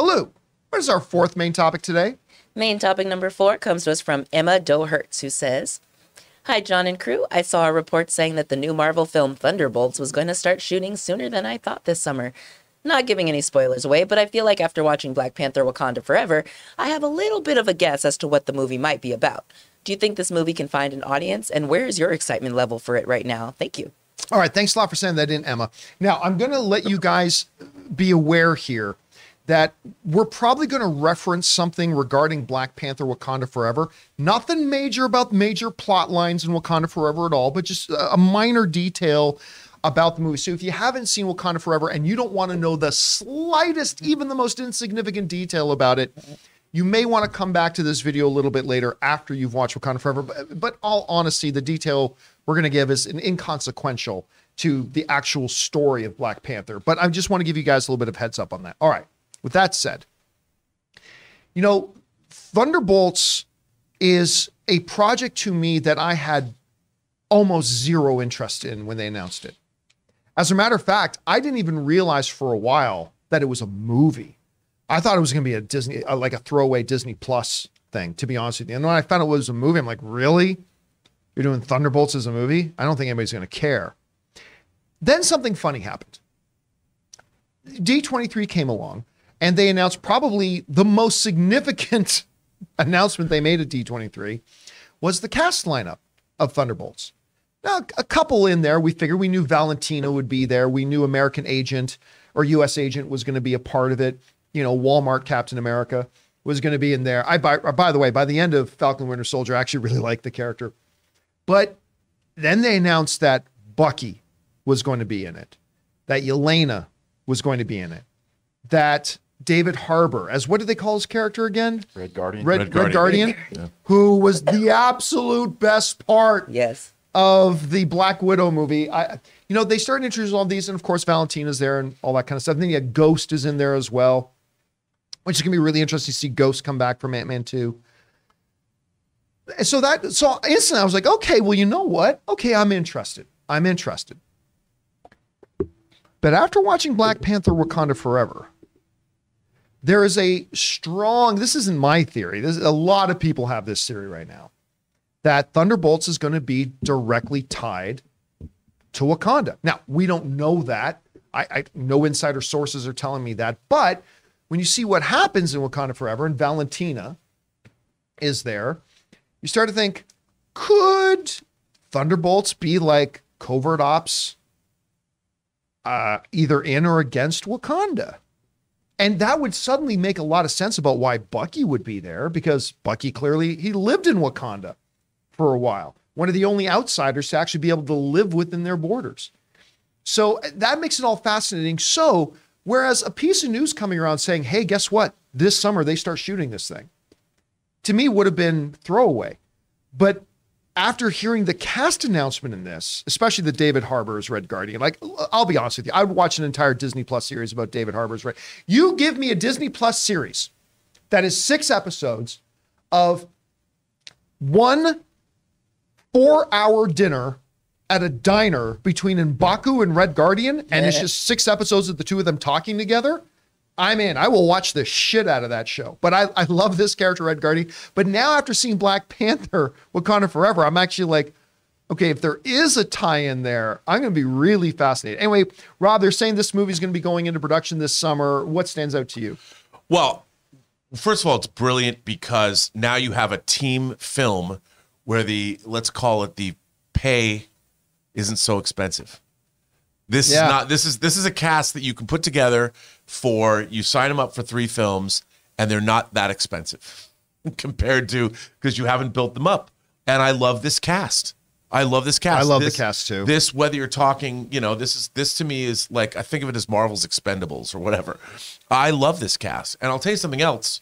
Alu, what is our fourth main topic today? Main topic number 4 comes to us from Emma Dohertz, who says, "Hi, John and crew. I saw a report saying that the new Marvel film Thunderbolts was going to start shooting sooner than I thought this summer. Not giving any spoilers away, but I feel like after watching Black Panther Wakanda Forever, I have a little bit of a guess as to what the movie might be about. Do you think this movie can find an audience? And where is your excitement level for it right now? Thank you." All right, thanks a lot for sending that in, Emma. Now, I'm going to let you guys be aware here that we're probably going to reference something regarding Black Panther Wakanda Forever. Nothing major about major plot lines in Wakanda Forever at all, but just a minor detail about the movie. So if you haven't seen Wakanda Forever and you don't want to know the slightest, even the most insignificant detail about it, you may want to come back to this video a little bit later after you've watched Wakanda Forever. But all honesty, the detail we're going to give is inconsequential to the actual story of Black Panther. But I just want to give you guys a little bit of heads up on that. All right. With that said, you know, Thunderbolts is a project to me that I had almost zero interest in when they announced it. As a matter of fact, I didn't even realize for a while that it was a movie. I thought it was going to be a Disney, like a throwaway Disney Plus thing, to be honest with you. And when I found out it was a movie, I'm like, really? You're doing Thunderbolts as a movie? I don't think anybody's going to care. Then something funny happened. D23 came along and they announced probably the most significant announcement they made at D23 was the cast lineup of Thunderbolts. Now, a couple in there, we figured we knew Valentina would be there. We knew American Agent or U.S. Agent was going to be a part of it. You know, Walmart Captain America was going to be in there. By the way, by the end of Falcon Winter Soldier, I actually really liked the character. But then they announced that Bucky was going to be in it, that Yelena was going to be in it, that David Harbour, as what did they call his character again? Red Guardian. Red Guardian, yeah. Who was the absolute best part of the Black Widow movie. You know, they started introducing all these, and of course Valentina's there and all that kind of stuff. And then you had Ghost is in there as well, which is going to be really interesting to see Ghost come back from Ant-Man 2. So instantly I was like, okay, well, you know what? Okay, I'm interested. But after watching Black Panther Wakanda Forever, there is a strong, this isn't my theory, a lot of people have this theory right now, that Thunderbolts is going to be directly tied to Wakanda. Now, we don't know that. No insider sources are telling me that. But when you see what happens in Wakanda Forever and Valentina is there, you start to think, could Thunderbolts be like covert ops either in or against Wakanda? And that would suddenly make a lot of sense about why Bucky would be there, because Bucky clearly, he lived in Wakanda for a while. One of the only outsiders to actually be able to live within their borders. So that makes it all fascinating. So whereas a piece of news coming around saying, hey, guess what? This summer they start shooting this thing, to me would have been throwaway. But after hearing the cast announcement in this, especially the David Harbour's Red Guardian, like, I'll be honest with you, I would watch an entire Disney Plus series about David Harbour's Red. You give me a Disney Plus series that is 6 episodes of 1 4-hour dinner at a diner between M'Baku and Red Guardian, and it's just 6 episodes of the two of them talking together. I'm in. I will watch the shit out of that show. But I love this character, Red Guardian. But now after seeing Black Panther Wakanda Forever, I'm actually like, okay, if there is a tie-in there, I'm going to be really fascinated. Anyway, Rob, they're saying this movie is going to be going into production this summer. What stands out to you? Well, first of all, it's brilliant because now you have a team film where let's call it the pay isn't so expensive. This is a cast that you can put together you sign them up for 3 films and they're not that expensive compared to, because you haven't built them up. And I love this cast. I love the cast too. This, whether you're talking, you know, this to me is like, I think of it as Marvel's Expendables or whatever. I love this cast. And I'll tell you something else.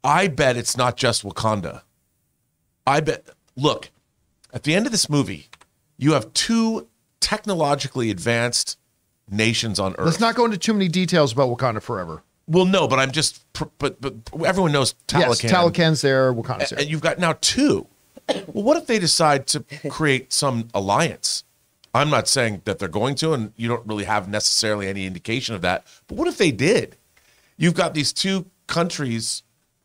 I bet it's not just Wakanda. Look, at the end of this movie, you have 2 technologically advanced nations on Earth. Let's not go into too many details about Wakanda Forever. Well, no, but but everyone knows Talokan. Yes, Talokan's there, Wakanda's there. And you've got now 2. Well, what if they decide to create some alliance? I'm not saying that they're going to, and you don't really have necessarily any indication of that. But what if they did? You've got these two countries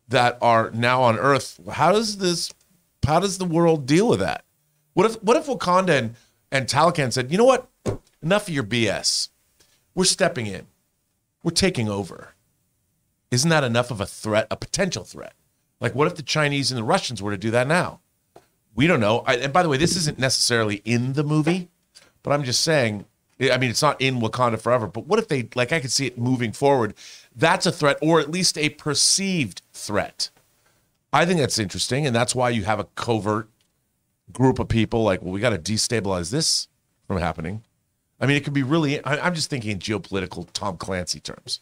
that are now on Earth. How does the world deal with that? What if Wakanda and Talokan said, you know what? Enough of your BS. We're stepping in. We're taking over. Isn't that enough of a threat, a potential threat? Like, what if the Chinese and the Russians were to do that now? We don't know. And by the way, this isn't necessarily in the movie, but I'm just saying, I mean, it's not in Wakanda Forever, but what if they, like, I could see it moving forward. That's a threat, or at least a perceived threat. I think that's interesting, and that's why you have a covert group of people like, well, we got to destabilize this from happening. I mean, it could be really, I'm just thinking in geopolitical Tom Clancy terms.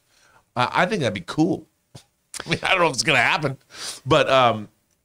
I think that'd be cool. I mean, I don't know if it's going to happen, but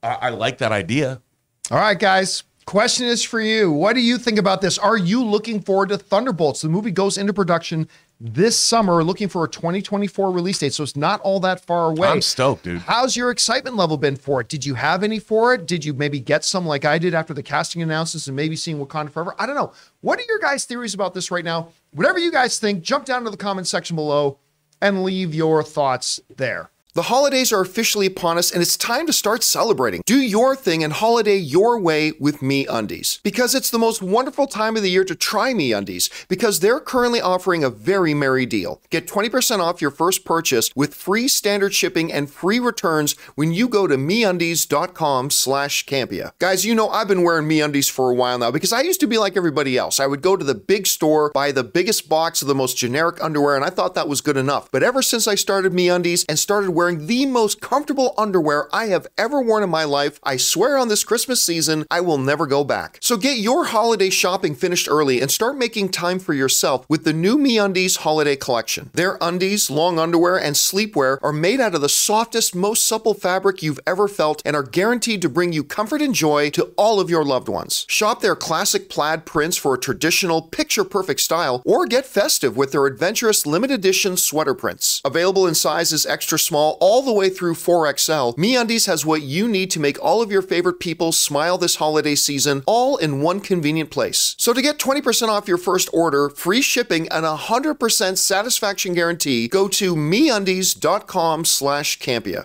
I like that idea. All right, guys. Question is for you. What do you think about this? Are you looking forward to Thunderbolts? The movie goes into production this summer, looking for a 2024 release date, so it's not all that far away. I'm stoked, dude. How's your excitement level been for it? Did you have any for it? Did you maybe get some like I did after the casting announcements and maybe seeing Wakanda Forever? I don't know. What are your guys' theories about this right now? Whatever you guys think, jump down to the comment section below and leave your thoughts there. The holidays are officially upon us, and it's time to start celebrating. Do your thing and holiday your way with MeUndies. Because it's the most wonderful time of the year to try MeUndies, because they're currently offering a very merry deal. Get 20% off your first purchase with free standard shipping and free returns when you go to MeUndies.com/Campea. Guys, you know I've been wearing MeUndies for a while now because I used to be like everybody else. I would go to the big store, buy the biggest box of the most generic underwear, and I thought that was good enough. But ever since I started MeUndies and started wearing the most comfortable underwear I have ever worn in my life, I swear on this Christmas season, I will never go back. So get your holiday shopping finished early and start making time for yourself with the new MeUndies holiday collection. Their undies, long underwear, and sleepwear are made out of the softest, most supple fabric you've ever felt and are guaranteed to bring you comfort and joy to all of your loved ones. Shop their classic plaid prints for a traditional, picture-perfect style, or get festive with their adventurous limited edition sweater prints. Available in sizes extra small all the way through 4XL, MeUndies has what you need to make all of your favorite people smile this holiday season, all in one convenient place. So to get 20% off your first order, free shipping, and 100% satisfaction guarantee, go to MeUndies.com/Campea.